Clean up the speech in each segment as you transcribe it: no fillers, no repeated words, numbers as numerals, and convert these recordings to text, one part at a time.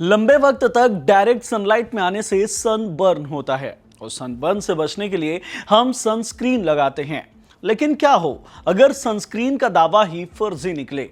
लंबे वक्त तक डायरेक्ट सनलाइट में आने से सनबर्न होता है और सनबर्न से बचने के लिए हम सनस्क्रीन लगाते हैं। लेकिन क्या हो अगर सनस्क्रीन का दावा ही फर्जी निकले।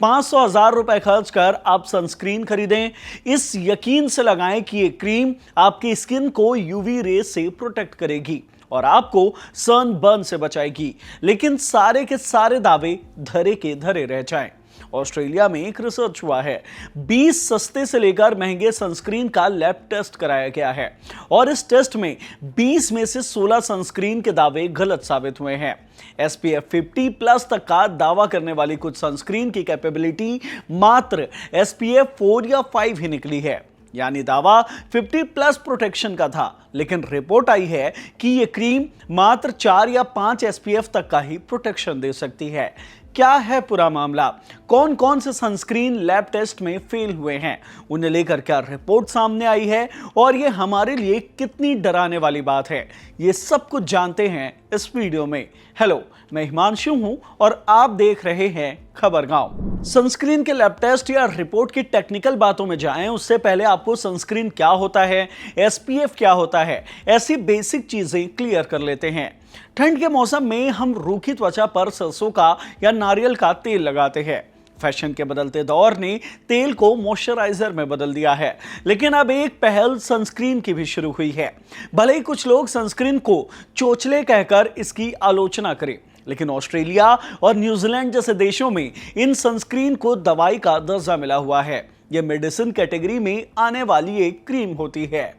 500,000 रुपए खर्च कर आप सनस्क्रीन खरीदें, इस यकीन से लगाएं कि ये क्रीम आपकी स्किन को यूवी रेज से प्रोटेक्ट करेगी और आपको सनबर्न से बचाएगी, लेकिन सारे के सारे दावे धरे के धरे रह जाएं। ऑस्ट्रेलिया में एक रिसर्च हुआ है। 20 सस्ते से लेकर महंगे सनस्क्रीन का लैब टेस्ट कराया गया है और इस टेस्ट में 20 में से 16 सनस्क्रीन के दावे गलत साबित हुए हैं। SPF 50+ तक का दावा करने वाली कुछ सनस्क्रीन की कैपेबिलिटी मात्र SPF 4 या 5 ही निकली है, यानी दावा 50+ प्रोटेक्शन का था, लेकिन रिपोर्ट आई है कि यह क्रीम मात्र 4 या 5 SPF तक का ही प्रोटेक्शन दे सकती है। क्या है पूरा मामला? कौन कौन से सनस्क्रीन लैब टेस्ट में फेल हुए हैं, उन्हें लेकर क्या रिपोर्ट सामने आई है और ये हमारे लिए कितनी डराने वाली बात है, ये सब कुछ जानते हैं इस वीडियो में। हेलो, मैं हिमांशु हूं और आप देख रहे हैं खबर गांव। सनस्क्रीन के लैब टेस्ट या रिपोर्ट की टेक्निकल बातों में जाएं उससे पहले आपको सनस्क्रीन क्या होता है, SPF क्या होता है, ऐसी बेसिक चीजें क्लियर कर लेते हैं। ठंड के मौसम में हम रूखी त्वचा पर सरसों का या नारियल का तेल लगाते हैं। फैशन के बदलते दौर ने तेल को मॉइस्चराइजर में बदल दिया है, लेकिन अब एक पहल सनस्क्रीन की भी शुरू हुई है। भले ही कुछ लोग सनस्क्रीन को चोचले कहकर इसकी आलोचना करें, लेकिन ऑस्ट्रेलिया और न्यूजीलैंड जैसे देशों में इन सनस्क्रीन को दवाई का दर्जा मिला हुआ है। यह मेडिसिन कैटेगरी में आने वाली एक क्रीम होती है।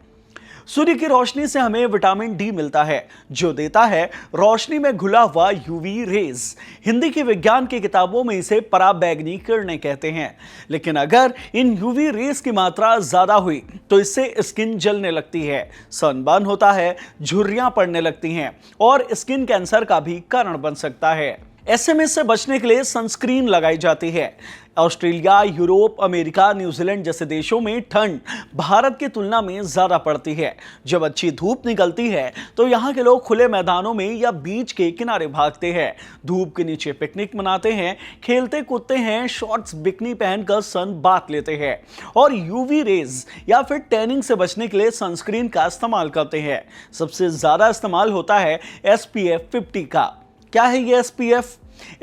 सूर्य की रोशनी से हमें विटामिन डी मिलता है, जो देता है रोशनी में घुला हुआ यूवी रेज। हिंदी की विज्ञान की किताबों में इसे पराबैंगनी किरणें कहते हैं। लेकिन अगर इन यूवी रेज की मात्रा ज्यादा हुई तो इससे स्किन जलने लगती है, सनबर्न होता है, झुर्रियां पड़ने लगती हैं और स्किन कैंसर का भी कारण बन सकता है। ऐसे में से बचने के लिए सनस्क्रीन लगाई जाती है। ऑस्ट्रेलिया, यूरोप, अमेरिका, न्यूजीलैंड जैसे देशों में ठंड भारत की तुलना में ज्यादा पड़ती है। जब अच्छी धूप निकलती है तो यहाँ के लोग खुले मैदानों में या बीच के किनारे भागते हैं, धूप के नीचे पिकनिक मनाते हैं, खेलते कूदते हैं, शॉर्ट्स बिकनी पहनकर सन बात लेते हैं और यूवी रेज या फिर टैनिंग से बचने के लिए सनस्क्रीन का इस्तेमाल करते हैं। सबसे ज्यादा इस्तेमाल होता है SPF 50 का। क्या है ये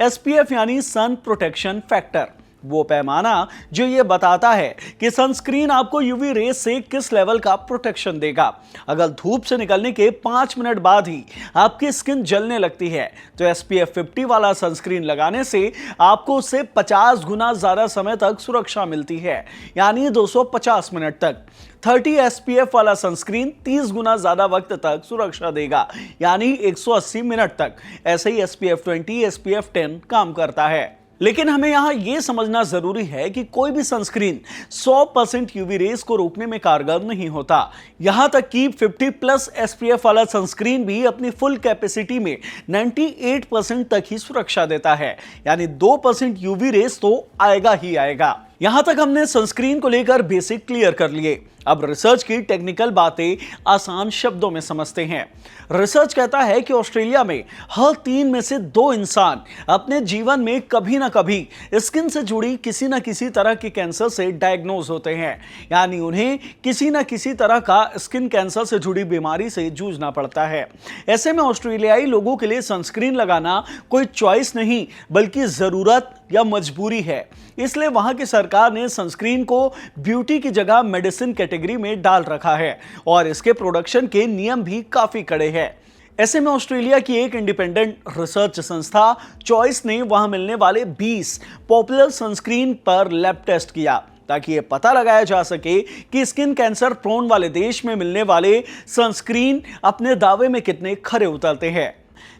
SPF यानी सन प्रोटेक्शन फैक्टर, वो पैमाना जो ये बताता है कि सनस्क्रीन आपको यूवी रेज से किस लेवल का प्रोटेक्शन देगा। अगर धूप से निकलने के 5 मिनट बाद ही आपकी स्किन जलने लगती है तो SPF 50 वाला सनस्क्रीन लगाने से आपको उससे 50 गुना ज्यादा समय तक सुरक्षा मिलती है, यानी 250 मिनट तक। 30 SPF वाला सनस्क्रीन 30 गुना ज्यादा वक्त तक सुरक्षा देगा, यानी 180 मिनट तक। ऐसे ही SPF 20, SPF 10 काम करता है। लेकिन हमें यहां यह समझना जरूरी है कि कोई भी सनस्क्रीन 100% यूवी रेज को रोकने में कारगर नहीं होता। यहां तक कि 50+ SPF वाला सनस्क्रीन भी अपनी फुल कैपेसिटी में 98% तक ही सुरक्षा देता है, यानी 2% यूवी रेज तो आएगा ही आएगा। यहां तक हमने सनस्क्रीन को लेकर बेसिक क्लियर कर लिए। अब रिसर्च की टेक्निकल बातें आसान शब्दों में समझते हैं। रिसर्च कहता है कि ऑस्ट्रेलिया में हर 3 में से 2 इंसान अपने जीवन में कभी ना कभी स्किन से जुड़ी किसी ना किसी तरह के कैंसर से डायग्नोज होते हैं, यानी उन्हें किसी ना किसी तरह का स्किन कैंसर से जुड़ी बीमारी से जूझना पड़ता है। ऐसे में ऑस्ट्रेलियाई लोगों के लिए सनस्क्रीन लगाना कोई चॉइस नहीं बल्कि जरूरत या मजबूरी है। इसलिए वहां की सरकार ने सनस्क्रीन को ब्यूटी की जगह मेडिसिन कैटेगरी में डाल रखा है और इसके प्रोडक्शन के नियम भी काफी कड़े हैं। ऐसे में ऑस्ट्रेलिया की एक इंडिपेंडेंट रिसर्च संस्था चॉइस ने वहां मिलने वाले 20 पॉपुलर सनस्क्रीन पर लैब टेस्ट किया ताकि यह पता लगाया जा सके कि स्किन कैंसर प्रोन वाले देश में मिलने वाले सनस्क्रीन अपने दावे में कितने खरे उतरते हैं।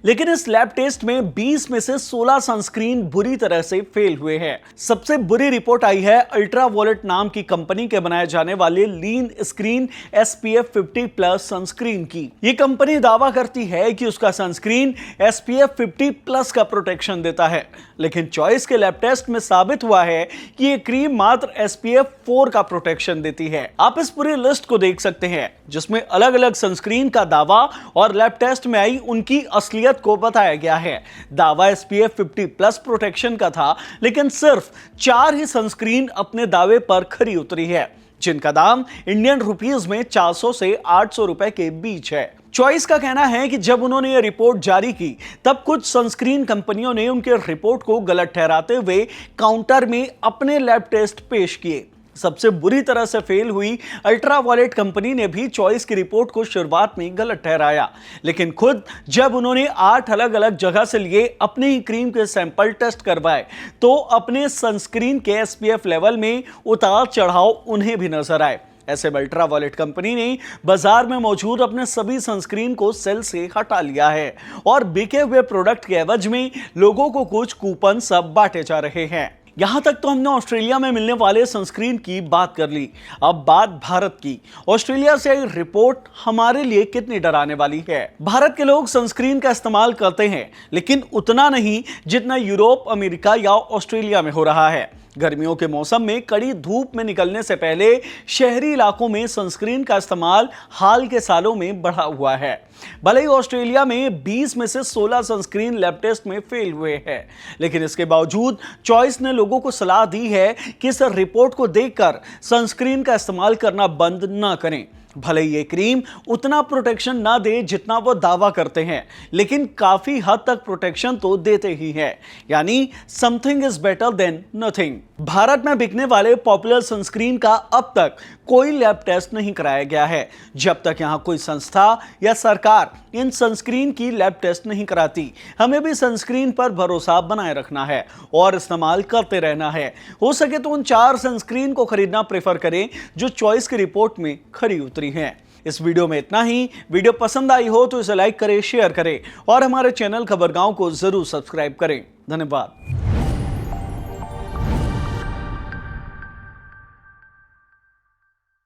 लेकिन इस लैब टेस्ट में 20 में से 16 सनस्क्रीन बुरी तरह से फेल हुए हैं। सबसे बुरी रिपोर्ट आई है अल्ट्रावॉयलेट नाम की कंपनी के बनाए जाने वाले लीन स्क्रीन SPF 50+ सनस्क्रीन की। ये कंपनी दावा करती है कि उसका सनस्क्रीन SPF 50+ का प्रोटेक्शन देता है, लेकिन चॉइस के लैब टेस्ट में साबित हुआ है कि ये क्रीम मात्र SPF 4 का प्रोटेक्शन देती है। आप इस पूरी लिस्ट को देख सकते हैं जिसमें अलग अलग सनस्क्रीन का दावा और लैब टेस्ट में आई उनकी असलियत को बताया गया है। दावा SPF 50+ प्रोटेक्शन का था, लेकिन सिर्फ 4 ही सनस्क्रीन अपने दावे पर खरी उतरी है। जिनका दाम इंडियन रुपीस में 400 से 800 रुपए के बीच है। चॉइस का कहना है कि जब उन्होंने ये रिपोर्ट जारी की तब कुछ सनस्क्रीन कंपनियों ने उनके रिपोर्ट को गलत ठहराते हुए काउंटर में अपने लैब टेस्ट पेश किए। सबसे बुरी तरह से फेल हुई अल्ट्रावायलेट कंपनी ने भी चॉइस की रिपोर्ट को शुरुआत में गलत ठहराया, लेकिन खुद जब उन्होंने 8 अलग अलग जगह से लिए अपनी ही क्रीम के सैंपल टेस्ट करवाए तो अपने सनस्क्रीन के SPF लेवल में उतार चढ़ाव उन्हें भी नजर आए। ऐसे में अल्ट्रावायलेट कंपनी ने बाजार में मौजूद अपने सभी सनस्क्रीन को सेल से हटा लिया है और बिके हुए प्रोडक्ट के एवज में लोगों को कुछ कूपन सब बांटे जा रहे हैं। यहां तक तो हमने ऑस्ट्रेलिया में मिलने वाले सनस्क्रीन की बात कर ली, अब बात भारत की। ऑस्ट्रेलिया से आई रिपोर्ट हमारे लिए कितनी डराने वाली है। भारत के लोग सनस्क्रीन का इस्तेमाल करते हैं, लेकिन उतना नहीं जितना यूरोप, अमेरिका या ऑस्ट्रेलिया में हो रहा है। गर्मियों के मौसम में कड़ी धूप में निकलने से पहले शहरी इलाकों में सनस्क्रीन का इस्तेमाल हाल के सालों में बढ़ा हुआ है। भले ही ऑस्ट्रेलिया में 20 में से 16 सनस्क्रीन लैब टेस्ट में फेल हुए हैं, लेकिन इसके बावजूद चॉइस ने लोगों को सलाह दी है कि इस रिपोर्ट को देखकर सनस्क्रीन का इस्तेमाल करना बंद ना करें। भले ये क्रीम उतना प्रोटेक्शन ना दे जितना वो दावा करते हैं, लेकिन काफी हद तक प्रोटेक्शन तो देते ही है, यानी something is better than nothing. Bharat में बिकने वाले पॉपुलर सनस्क्रीन का अब तक कोई लैब टेस्ट नहीं कराया गया है, जब तक यहां कोई संस्था या सरकार इन सनस्क्रीन की लैब टेस्ट नहीं कराती। हमें भी सनस्क्रीन पर भरोसा बनाए रखना है और इस्तेमाल करते रहना है। हो सके तो उन 4 सनस्क्रीन को खरीदना प्रेफर करें जो चॉइस की रिपोर्ट में खरी उतरी हैं। इस वीडियो में इतना ही। वीडियो पसंद आई हो तो इसे लाइक करें, शेयर करें और हमारे चैनल खबरगांव को जरूर सब्सक्राइब करें। धन्यवाद।